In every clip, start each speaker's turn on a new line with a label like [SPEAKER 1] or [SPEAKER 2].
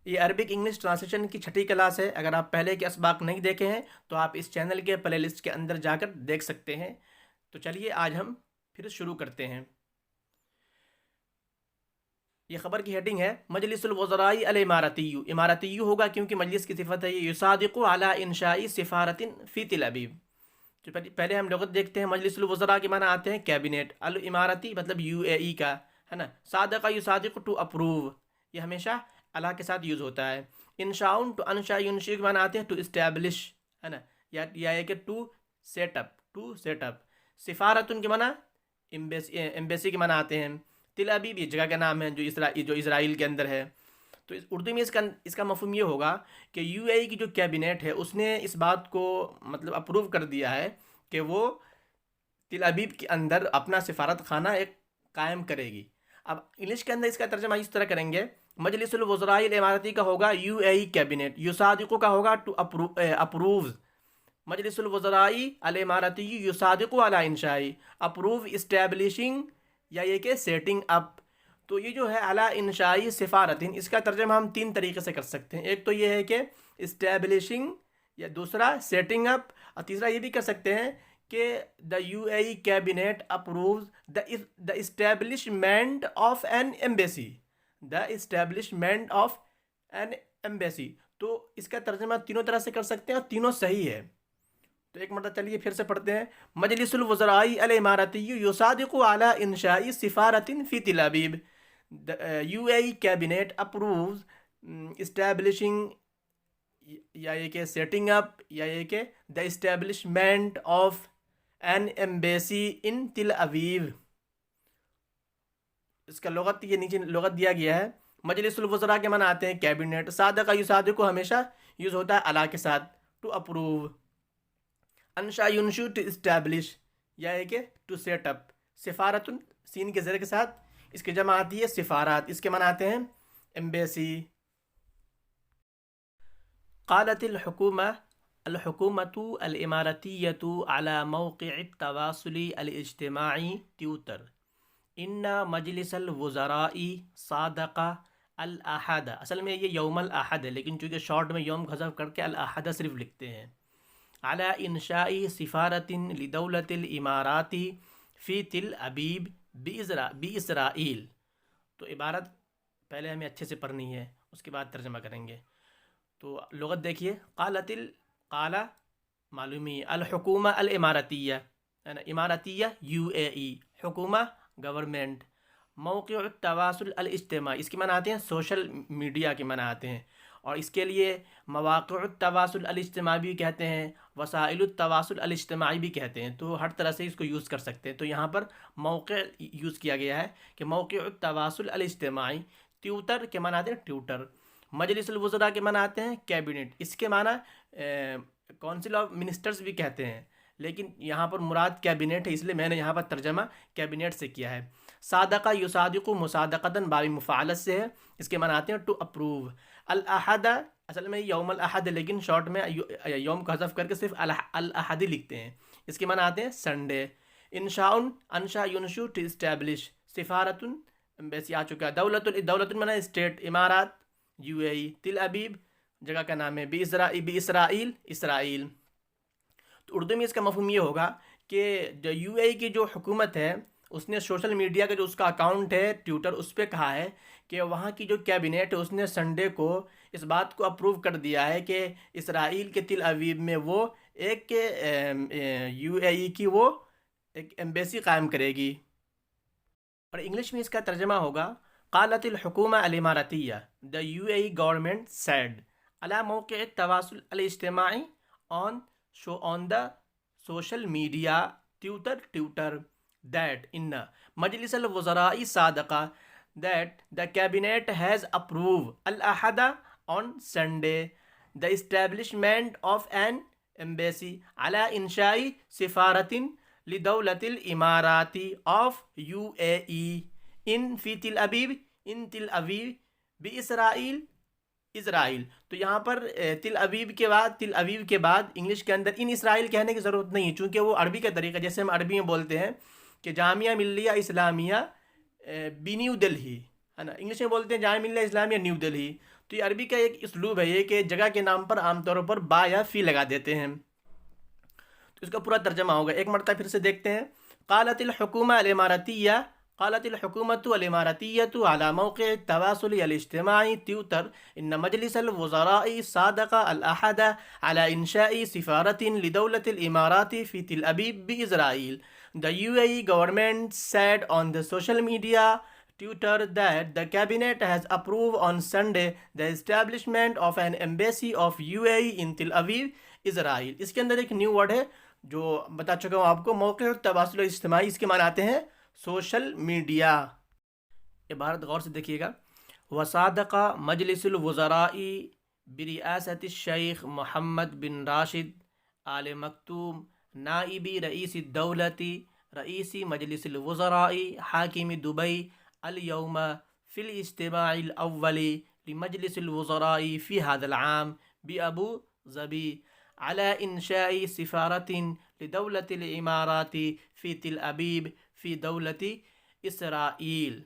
[SPEAKER 1] یہ Arabic English translation کی چھٹی کلاس ہے. اگر آپ پہلے کے اسباق نہیں دیکھے ہیں تو آپ اس چینل کے پلے لسٹ کے اندر جا کر دیکھ سکتے ہیں. تو چلیے آج ہم پھر شروع کرتے ہیں. یہ خبر کی ہیڈنگ ہے مجلس الوزراء الاماراتی. اماراتی ہوگا کیونکہ مجلس کی صفت ہے یہ. یصادق علی انشاء سفارت فی تل ابیب. تو پہلے ہم لغت دیکھتے ہیں. مجلس الوزراء کے معنی آتے ہیں کیبنٹ. الاماراتی مطلب یو اے ای کا ہے نا. صادق یصادق ٹو اپروو، یہ ہمیشہ اللہ کے ساتھ یوز ہوتا ہے. انشاء ٹو انشاء ینشی کے معنی آتے ہیں ٹو اسٹیبلش ہے نا، یا یہ کہ ٹو سیٹ اپ. سفارتن کے معنی ایمبیسی کے معنی آتے ہیں. تل ابیب یہ جگہ کا نام ہے جو اسرائیل کے اندر ہے. تو اردو میں اس کا مفہوم یہ ہوگا کہ یو اے ای کی جو کیبنٹ ہے اس نے اس بات کو مطلب اپروو کر دیا ہے کہ وہ تل ابیب کے اندر اپنا سفارت خانہ ایک قائم کرے گی. اب انگلش کے اندر اس کا ترجمہ اس طرح کریں گے. مجلس الوزراء الاماراتی کا ہوگا یو اے ای کیبنٹ. یصادقو کا ہوگا ٹو اپرووز. مجلس الوزراء الاماراتی یصادق علی انشاء اپروو اسٹیبلشنگ یا یہ کہ سیٹنگ اپ. تو یہ جو ہے علی انشاء سفارتن، اس کا ترجمہ ہم تین طریقے سے کر سکتے ہیں. ایک تو یہ ہے کہ اسٹیبلشنگ، یا دوسرا سیٹنگ اپ، اور تیسرا یہ بھی کر سکتے ہیں کہ the U A E cabinet approves the establishment of an embassy. The establishment of an embassy. تو اس کا ترجمہ تینوں طرح سے کر سکتے ہیں اور تینوں صحیح ہے. تو ایک مرتبہ چلیے پھر سے پڑھتے ہیں. مجلس الوزراء الاماراتی یصادق علی انشاء سفارت فی Tel Aviv. U A E cabinet approves establishing یا یہ کہ سیٹنگ اپ یا یہ کہ the establishment of an embassy in Tel Aviv. اس کا لغت یہ نیچے لغت دیا گیا ہے. مجلس الوزراء کے معنی آتے ہیں کیبنٹ. صادق یصادق کو ہمیشہ یوز ہوتا ہے اللہ کے ساتھ ٹو اپروو. انشا ینشو ٹو اسٹیبلش یا ہے کہ ٹو سیٹ اپ. سفارتن سین کے زیر کے ساتھ اس کی جمع آتی ہے سفارات. اس کے معنی آتے ہیں ایمبیسی. قالت الحکومة الاماراتية على موقع التواصل الاجتماعی ٹویٹر ان مجلس الوزراء صادق الاحد. اصل میں یہ یوم الاحد ہے لیکن چونکہ شارٹ میں یوم حذف کر کے الاحد صرف لکھتے ہیں. علی انشاء سفارت لدولت الامارات فی تل ابیب باسرائیل. تو عبارت پہلے ہمیں اچھے سے پڑھنی ہے، اس کے بعد ترجمہ کریں گے. تو لغت دیکھیے. قال معلومی. الحکومہ الاماراتیہ ہے نا، اماراتیہ یو اے ای، حکومہ گورنمنٹ. موقع التواصل الاجتماعی اس کے معنی آتے ہیں سوشل میڈیا کے معنی آتے ہیں، اور اس کے لیے مواقع التواصل الاجتماعی بھی کہتے ہیں، وسائل التواصل الاجتماعی بھی کہتے ہیں. تو ہر طرح سے اس کو یوز کر سکتے ہیں. تو یہاں پر موقع یوز کیا گیا ہے کہ موقع التواصل الاجتماعی. ٹویٹر کے معنی آتے ہیں ٹویٹر. مجلس الوزراء کے معنی آتے ہیں کیبنٹ. اس کے معنی کونسل آف منسٹرز بھی کہتے ہیں، لیکن یہاں پر مراد کیبنٹ ہے اس لیے میں نے یہاں پر ترجمہ کیبنٹ سے کیا ہے. صادقہ یصادق مصادقتاً باب مفعلت سے ہے. اس کے معنی آتے ہیں ٹو اپروو. الاحد اصل میں یوم الاحد ہے لیکن شارٹ میں یوم کو حذف کر کے صرف الاحد لکھتے ہیں. اس کے معنی آتے ہیں سنڈے. انشاء انشا ینشو ٹو اسٹیبلش. سفارتن ایمبیسی آ چکا. دولت معنی اسٹیٹ. امارات یو اے ای. تل ابیب جگہ کا نام ہے. اسرائیل اسرائیل. تو اردو میں اس کا مفہوم یہ ہوگا کہ جو یو اے ای کی جو حکومت ہے اس نے سوشل میڈیا کا جو اس کا اکاؤنٹ ہے ٹویٹر، اس پہ کہا ہے کہ وہاں کی جو کیبنٹ ہے اس نے سنڈے کو اس بات کو اپروو کر دیا ہے کہ اسرائیل کے تل ابیب میں وہ ایک یو اے ای کی وہ ایک ایمبیسی قائم کرے گی. اور انگلش میں اس کا ترجمہ ہوگا قالت الحکومہ الاماراتیہ the U A E government said علی موقع التواصل الاجتماعی on the social media Twitter that in Majlis al-Wazara'i Sadaqa that the cabinet has approved al-Ahada on Sunday the establishment of an embassy ala insha'i sifaratin lidawlatil imarati of UAE in Tel Aviv bi اسرائیل. تو یہاں پر تل Aviv کے بعد English کے اندر ان اسرائیل کہنے کی ضرورت نہیں ہے، چونکہ وہ عربی کا طریقہ جیسے ہم عربی میں بولتے ہیں کہ جامعہ ملیہ اسلامیہ نیو دلہی ہے نا، انگلش میں بولتے ہیں جامعہ ملیہ اسلامیہ نیو دلہی. تو یہ عربی کا ایک اسلوب ہے یہ کہ جگہ کے نام پر عام طور پر با یا فی لگا دیتے ہیں. تو اس کا پورا ترجمہ ہوگا. ایک مرتبہ پھر سے دیکھتے ہیں. قالت الحکومہ الاماراتیہ قالت الحكومة الإماراتية على موقع التواصل الاجتماعي تويتر إن مجلس الوزراء صادق الأحد على إنشاء سفارة لدولة الإمارات في تل أبيب بإسرائيل. The UAE government said on the social media Twitter that the cabinet has approved on Sunday the establishment of an embassy of UAE in Tel Aviv, Israel. اس کے اندر ایک نیو ورڈ ہے جو بتا چکا ہوں آپ کو. موقع التواصل الاجتماعی اس کے معنی آتے ہیں سوشل میڈیا. عبارت غور سے دیکھیے گا. وصادق مجلس الوزراء برئاسة الشیخ محمد بن راشد آل مکتوم نائب رئیس الدولة رئیس مجلس الوزراء حاکم دبئی اليوم في الاجتماع الأول لمجلس الوزراء في هذا العام بأبو ظبي على إنشاء سفارة لدولة الإمارات في تل أبيب فی دولت اسرائیل.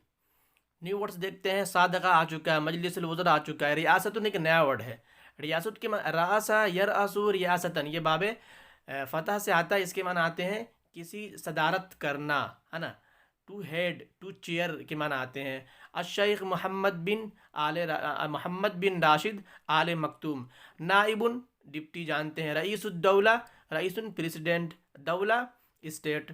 [SPEAKER 1] نیو ورڈز دیکھتے ہیں. صادقہ آ چکا ہے, مجلس الوزراء آ چکا ہے, ریاستن ایک نیا ورڈ ہے. ریاست کے راسا یراسو ریاستن, یہ باب فتح سے آتا ہے. اس کے معنی آتے ہیں کسی صدارت کرنا, ہے نا. ٹو ہیڈ, ٹو چیئر کے معنی آتے ہیں. الشیخ محمد بن راشد آل مکتوم نائب ڈپٹی جانتے ہیں. رئیس الدولہ رئیس پریسیڈنٹ, دولہ اسٹیٹ.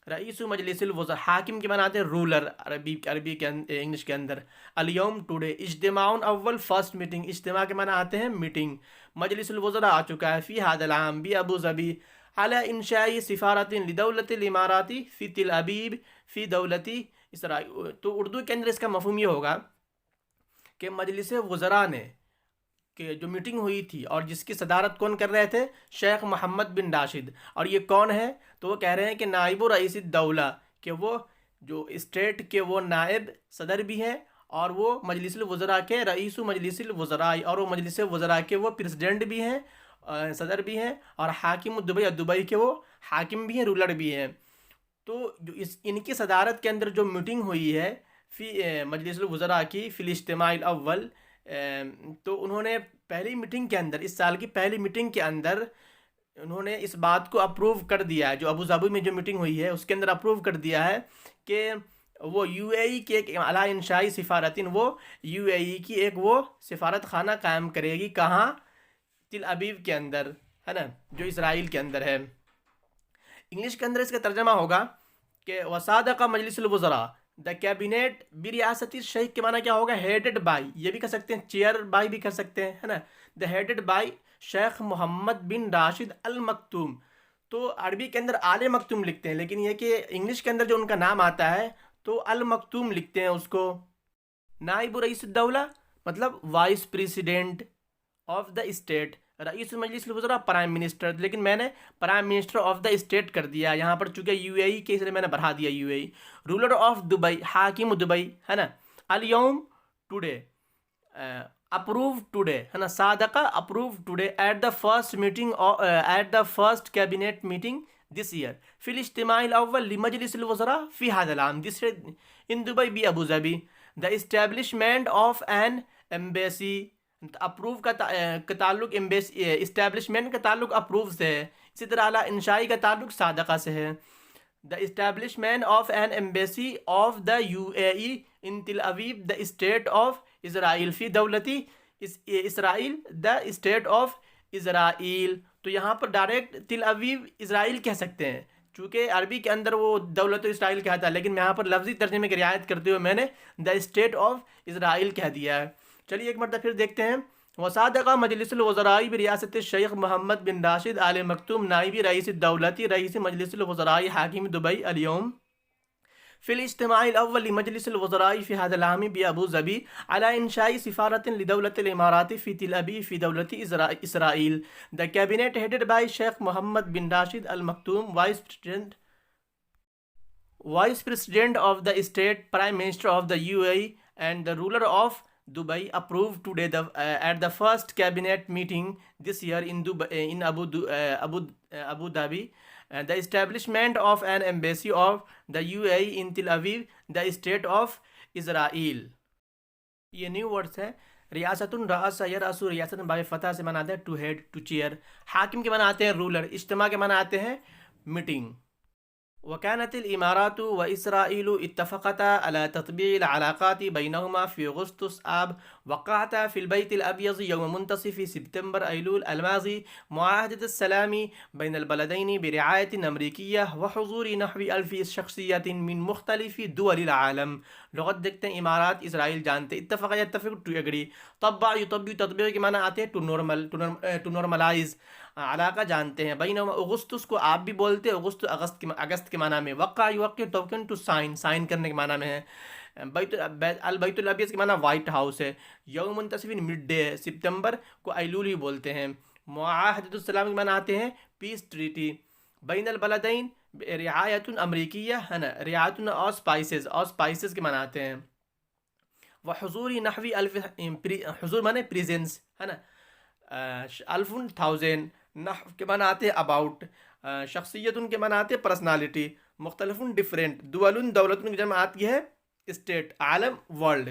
[SPEAKER 1] رئیس مجلس الوزراء حاکم کے معنی آتے ہیں رولر عربی کے انگلش کے اندر. اليوم ٹوڈے. اجتماع اول فرسٹ میٹنگ, اجتماع کے معنی آتے ہیں میٹنگ. مجلس الوزراء آ چکا ہے. فی هذا العام بأبو ظبی على انشاء سفارت لدولت الامارات فی تل ابیب فی دولت اسرائیل. تو اردو کے اندر اس کا مفہوم یہ ہوگا کہ مجلس وزراء نے کہ جو میٹنگ ہوئی تھی اور جس کی صدارت کون کر رہے تھے, شیخ محمد بن راشد. اور یہ کون ہے تو وہ کہہ رہے ہیں کہ نائب رئیس الدولہ, کہ وہ جو اسٹیٹ کے وہ نائب صدر بھی ہیں اور وہ مجلس الوزراء کے رئیس مجلس الوزراء, اور وہ مجلس وزراء کے وہ پریزیڈنٹ بھی ہیں, صدر بھی ہیں, اور حاکم دبئی دبئی کے وہ حاکم بھی ہیں, رولر بھی ہیں. تو جو ان کی صدارت کے اندر جو میٹنگ ہوئی ہے فی مجلس الوزراء کی فی الاجتماع الاول, تو انہوں نے پہلی میٹنگ کے اندر, اس سال کی پہلی میٹنگ کے اندر انہوں نے اس بات کو اپروو کر دیا ہے. جو ابو ظبی میں جو میٹنگ ہوئی ہے اس کے اندر اپروو کر دیا ہے کہ وہ یو اے ای کے اعلیٰ انشائی سفارتن, وہ یو اے ای کی ایک وہ سفارت خانہ قائم کرے گی. کہاں؟ تل ابیب کے اندر, ہے نا, جو اسرائیل کے اندر ہے. انگلش کے اندر اس کا ترجمہ ہوگا کہ وصادق مجلس الوزراء دا کیبنیٹ بریاست الشیخ کے معنی کیا ہوگا؟ ہیڈڈ بائی, یہ بھی کر سکتے ہیں, چیئر بائی بھی کر سکتے ہیں, ہے نا. دا ہیڈڈ بائی شیخ محمد بن راشد المکتوم. تو عربی کے اندر آل مکتوم لکھتے ہیں, لیکن یہ کہ انگلش کے اندر جو ان کا نام آتا ہے تو المکتوم لکھتے ہیں اس کو. نائب رئیس الدولہ مطلب vice president of the state. رئیس مجلس الوزراء پرائم منسٹر, لیکن میں نے prime minister of the state کر دیا یہاں پر, چونکہ یو اے ای کے, اس لیے میں نے بڑھا دیا U A E. Ruler of Dubai, حاکم دبئی, ہے نا. اليوم ٹوڈے, اپروو ٹوڈے, ہے نا. صادقہ approve today at the first meeting at the first cabinet meeting this year فی الاجتماع الاول لمجلس الوزراء فی هذا العام دس ان دبئی بی Abu Dhabi. The establishment of an embassy, approve کا تعلق اسٹیبلشمنٹ کا تعلق اپروو سے ہے. اسی طرح اعلیٰ انشائی کا تعلق صادقہ سے ہے. The establishment of an embassy of the U A E in Tel Aviv the state of Israel فی دولتی اسرائیل دا اسٹیٹ آف اسرائیل. تو یہاں پر ڈائریکٹ تل ابیب اسرائیل کہہ سکتے ہیں, چونکہ عربی کے اندر وہ دولت اسرائیل کہتا ہے, لیکن یہاں پر لفظی ترجمے کی رعایت کرتے ہوئے میں نے دا اسٹیٹ آف اسرائیل کہہ دیا ہے. چلیے ایک مرتبہ پھر دیکھتے ہیں. وصادق مجلس الوزراء بریاست الشیخ محمد بن راشد آل مکتوم نائب رئیس الدولة رئیس مجلس الوزراء حاکم دبئی اليوم في الاجتماع الأول لمجلس الوزراء في هذا العام بأبو ظبي على إنشاء سفارة لدولة الإمارات في تل أبيب في دولة إسرائيل. The cabinet headed by Sheikh Mohammed bin Rashid Al Maktoum, Vice President of the State, Prime Minister of the UAE, and the ruler of Dubai, approved today at the first cabinet meeting this year in Dubai, in Abu Dhabi, the establishment of an embassy of the UAE in Tel Aviv, the state of Israel. یہ new words ہے. ریاستن رأس یرأس ریاستن باب فتح سے مناتے ہیں to had to chair. حاکم کے معنی آتے ہیں رولر. اجتماع کے معنی آتے ہیں میٹنگ. وكانت الإمارات وإسرائيل اتفقتا على تطبيع العلاقات بينهما في أغسطس آب. وقعتا في البيت الأبيض يوم منتصف سبتمبر أيلول الماضي معاهدة السلام بين البلدين برعاية أمريكية وحضور نحو 1000 شخصية من مختلف دول العالم. لغت دیکھتے ہیں امارات اسرائیل جانتے اتفق یتفق ٹو ایگری. طبع یطبع تطبیع کے معنی آتے ہیں ٹو نارملائز. علاقہ جانتے ہیں. بینہما اغسطس کو آپ بھی بولتے ہیں اغسطس اگست کے معنی میں. وقع یوقع توقن ٹو سائن سائن کرنے کے معنی میں ہے. البیت الابیض کے معنی وائٹ ہاؤس ہے. یوم منتصف مڈ ڈے سپتمبر کو ایلول ہی بولتے ہیں. معاہدۃ السلام کے معنی آتے ہیں پیس ٹریٹی. بین البلدین رعایت امریکیہ ہے نا. رعایت اسپائسز کے معنی آتے ہیں. وحضور نحوی الف حضور معنی پریزنس ہے نا. الف 1000 نحو کے معنی آتے ہیں اباؤٹ. شخصیت کے معنی آتے ہیں پرسنالٹی. مختلف ڈفرینٹ. دول دولت کی جمع آتی ہے اسٹیٹ. عالم ورلڈ.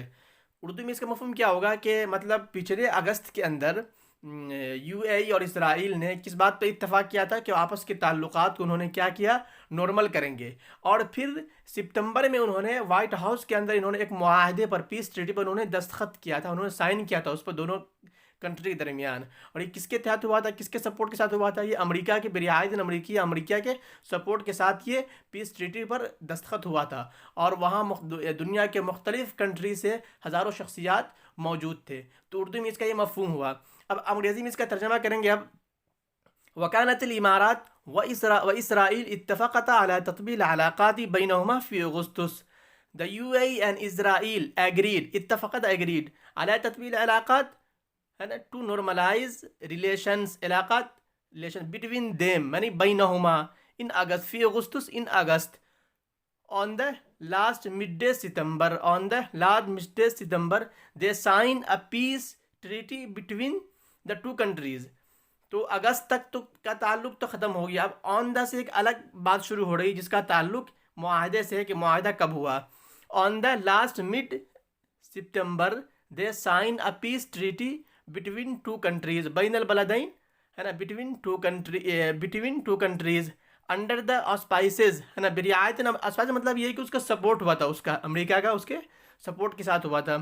[SPEAKER 1] اردو میں اس کا مفہوم کیا ہوگا کہ مطلب پچھلے اگست کے اندر یو اے ای اور اسرائیل نے کس بات پہ اتفاق کیا تھا کہ آپس کے تعلقات کو انہوں نے کیا کیا نارمل کریں گے. اور پھر سپتمبر میں انہوں نے وائٹ ہاؤس کے اندر انہوں نے ایک معاہدے پر پیس ٹریٹی پر انہوں نے دستخط کیا تھا. انہوں نے سائن کیا تھا اس پر دونوں کنٹری کے درمیان. اور یہ کس کے تحت ہوا تھا کس کے سپورٹ کے ساتھ ہوا تھا؟ یہ امریکہ کے برعایت امریکہ کے سپورٹ کے ساتھ یہ پیس ٹریٹی پر دستخط ہوا تھا. اور وہاں دنیا کے مختلف کنٹری سے ہزاروں شخصیات موجود تھے. تو اردو میں اس کا یہ مفہوم ہوا. اب انگریزی میں اس کا ترجمہ کریں گے. اب وکانت الامارات واسرائیل اتفقتا على تطبيع العلاقات بينهما في اغسطس. The UAE and Israel agreed على تطبيع العلاقات to normalize relations between them یعنی بینہما in August في Augustus in August. On the last midday September they signed a peace treaty between the two countries. تو اگست تک کا تعلق تو ختم ہو گیا. اب آن دا سے ایک الگ بات شروع ہو رہی جس کا تعلق معاہدے سے ہے کہ معاہدہ کب ہوا. On the last mid September they sign a peace treaty between two countries. بین البلدین ہے نا. Between two countries under the auspices ہے نا. برعایت آسپائس مطلب یہ ہے کہ اس کا سپورٹ ہوا تھا. اس کا امریکہ کا اس کے سپورٹ کے ساتھ ہوا تھا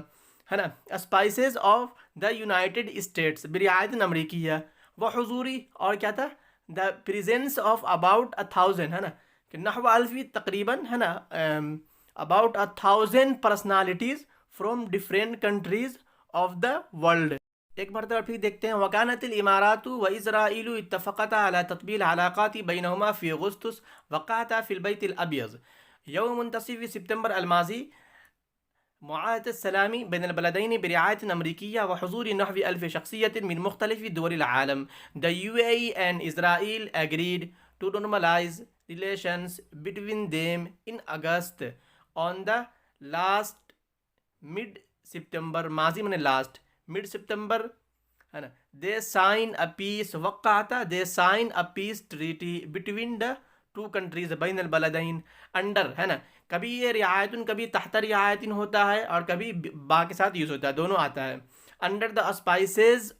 [SPEAKER 1] ہے نا. Auspices of the United States برعایت امریکیہ. وہ حضوری اور کیا تھا دا پریزنس آف اباؤٹ 1000 ہے نا کہ نحو الفی تقریباً ہے نا about 1000 personalities from different countries of the world. ایک مرتبہ پھر دیکھتے ہیں. وکانت الامارات واسرائیل اتفقتا على تطبيع العلاقات بينهما في اغسطس. وقعتا في البيت الابيض يوم منتصف سپتمبر الماضي معاهدة السلام بين البلدين برعاية أمريكية وحضور نحو 1000 شخصية من مختلف دول العالم. The UAE and Israel agreed to normalize relations between them in August. On the last mid-September ماضی میں last mid-September ہے نا they sign a peace وقعتا they sign a peace treaty between the two countries بین البلدین under ہے نا. کبھی یہ رعایتن کبھی تحت رعایتن ہوتا ہے اور کبھی با کے ساتھ یوز ہوتا ہے. دونوں آتا ہے. Under the auspices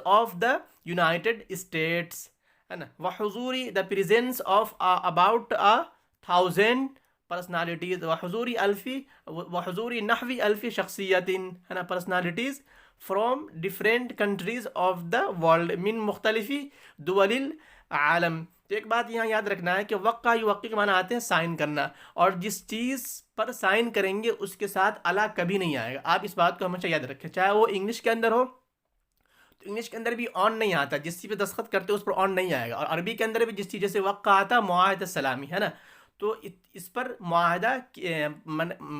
[SPEAKER 1] of the United States ہے نا. وحضوری the presence of about 1000 personalities. وحضوری نحوی 1000 شخصیت ہے نا personalities from different countries of the world من مختلف دول العالم. تو ایک بات یہاں یاد رکھنا ہے کہ وقع یوقع کے معنی آتے ہیں سائن کرنا. اور جس چیز پر سائن کریں گے اس کے ساتھ الا کبھی نہیں آئے گا. آپ اس بات کو ہمیشہ یاد رکھیں. چاہے وہ انگلش کے اندر ہو تو انگلش کے اندر بھی آن نہیں آتا. جس چیز پہ دستخط کرتے اس پر آن نہیں آئے گا. اور عربی کے اندر بھی جس چیز جیسے وقع آتا معاہدۃ السلامی ہے نا. تو اس پر معاہدہ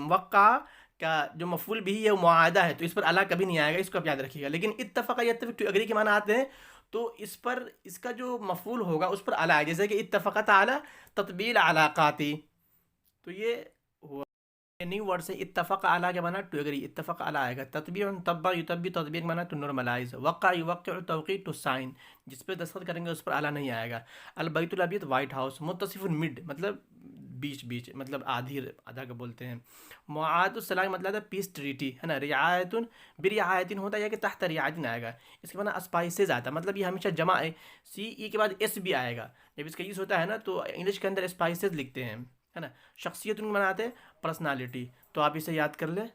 [SPEAKER 1] وقع کا جو مفعول بھی ہے وہ معاہدہ ہے تو اس پر الا کبھی نہیں آئے گا. اس کو آپ یاد رکھیے گا. لیکن اتفق یتفق ٹو ایگری کے معنی آتے ہیں تو اس پر اس کا جو مفعول ہوگا اس پر الا ہے. جیسے کہ اتفقت علی تطبیع العلاقات. تو یہ ہوا نیو ورڈ سے اتفق علی کے معنی ٹو ایگری. اتفق علی آئے گا. تطبیع طبع یطبع تطبیع کے معنی ٹو نارملائز. وقع یوقع توقیع ٹو سائن. جس پہ دستخط کریں گے اس پر الا نہیں آئے گا. البیت الابیض وائٹ ہاؤس. متصف مڈ مطلب بیچ بیچ مطلب آدھی آدھا کا بولتے ہیں. معاہدۃ السلام مطلب ہے پیس ٹریٹی ہے نا. رعایتن برعایتن ہوتا ہے کہ تحت رعایتن آئے گا. اس کے بعد اسپائسز آتا ہے, مطلب یہ ہمیشہ جمع ہے, سی ای کے بعد ایس بھی آئے گا. جب اس کا یوز ہوتا ہے نا تو انگلش کے اندر اسپائسز لکھتے ہیں ہے نا. شخصیت ان کو بناتے ہیں پرسنالٹی, تو آپ اسے یاد کر لیں.